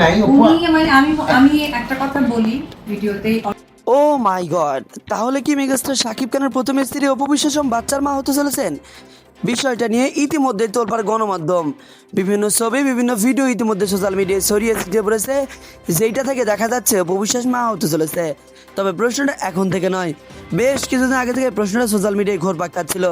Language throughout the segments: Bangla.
আমি আমি একটা কথা বলি ভিডিওতেই। ও মাই গড, তাহলে কি মেগাস্টার শাকিব খানের প্রথম স্ত্রী অপু বিশ্বাস বাচ্চার মা হতে চলেছেন? বিষয়টা নিয়ে ইতিমধ্যে তোলপাড় গণমাধ্যম, বিভিন্ন ছবি, বিভিন্ন ভিডিও ইতিমধ্যে সোশ্যাল মিডিয়ায় ছড়িয়ে ছিটিয়ে পড়েছে, যেইটা থেকে দেখা যাচ্ছে অপু বিশ্বাস মা হতে চলেছে। তবে প্রশ্নটা এখন থেকে নয়, বেশ কিছুদিন আগে থেকে প্রশ্নটা সোশ্যাল মিডিয়ায় ঘোরপাক খাচ্ছিল।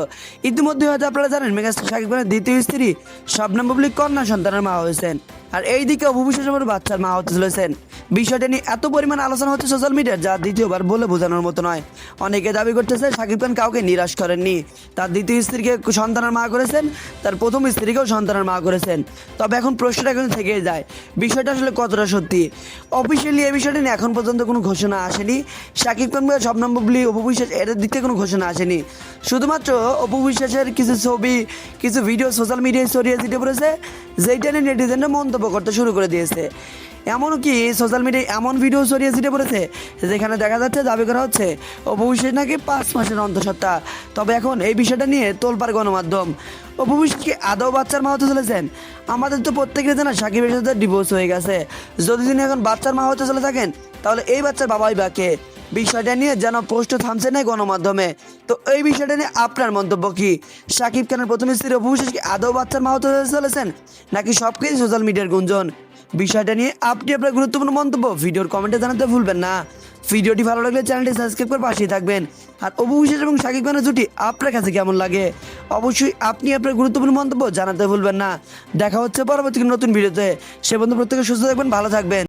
ইতিমধ্যে হয়তো আপনারা জানেন মেগাস্টার শাকিব খানের দ্বিতীয় স্ত্রী শবনম বুবলি কন্যা সন্তানের মা হয়েছেন, আর এইদিকে অপু বিশ্বাস বাচ্চার মা হতে চলেছেন। বিষয়টা নিয়ে এত পরিমাণ আলোচনা হচ্ছে সোশ্যাল মিডিয়ায়, যা দ্বিতীয়বার বলে বোঝানোর মতো নয়। অনেকে দাবি করতেছে শাকিব খান কাউকে নিরাশ করেননি, তার দ্বিতীয় স্ত্রীকে সন্তানের মা করেছেন, তার প্রথম স্ত্রীকেও সন্তানের মা করেছেন। তবে এখন প্রশ্নটা এখন থেকে যায়, বিষয়টা আসলে কতটা সত্যি। অফিসিয়ালি এই বিষয়টা নিয়ে এখন পর্যন্ত কোনো ঘোষণা আসেনি। শাকিব খান বা শবনম বুবলি, অপু বিশ্বাস এর দিক থেকে কোনো ঘোষণা আসেনি। শুধুমাত্র অপু বিশ্বাসের কিছু ছবি, কিছু ভিডিও সোশ্যাল মিডিয়ায় ছড়িয়ে ছিটিয়ে পড়েছে, যেইটা নিয়ে নেটিজেনরা মন্তব্য করতে শুরু করে দিয়েছে। এমনকি সোশ্যাল মিডিয়ায় এমন ভিডিও ছড়িয়ে ছিটে পড়েছে যেখানে দেখা যাচ্ছে, দাবি করা হচ্ছে অপু বিশ্বাস নাকি 5 মাসের অন্তঃসত্ত্বা। তবে এখন এই বিষয়টা নিয়ে তোলপাড় গণমাধ্যম। অপু বিশ্বাস কি আদৌ বাচ্চার মা হতে চলেছেন? আমাদের তো প্রত্যেকের জানা সাকিবের সাথে ডিভোর্স হয়ে গেছে। যদি তিনি এখন বাচ্চার মা হতে চলে থাকেন, তাহলে এই বাচ্চার বাবাই বা কে? বিষয়টা নিয়ে যেন পোস্ট থামছে না গণমাধ্যমে। তো এই বিষয়টা নিয়ে আপনার মন্তব্য কি? শাকিব খানের প্রথম স্ত্রী অপু বিশ্বাস কি আদৌ বাচ্চার মা হতে চলেছেন, নাকি সব কিছু সোশ্যাল মিডিয়ার গুঞ্জন? বিষয়টা নিয়ে আপনি আপনার গুরুত্বপূর্ণ মন্তব্য ভিডিওর কমেন্টে জানাতে ভুলবেন না। ভিডিওটি ভালো লাগলে চ্যানেলটি সাবস্ক্রাইব করে পাশেই থাকবেন। আর অপু বিশ্বাস এবং শাকিব খানের জুটি আপনার কাছে কেমন লাগে, অবশ্যই আপনি আপনার গুরুত্বপূর্ণ মন্তব্য জানাতে ভুলবেন না। দেখা হচ্ছে পরবর্তী নতুন ভিডিওতে। সে পর্যন্ত প্রত্যেকে সুস্থ থাকবেন, ভালো থাকবেন।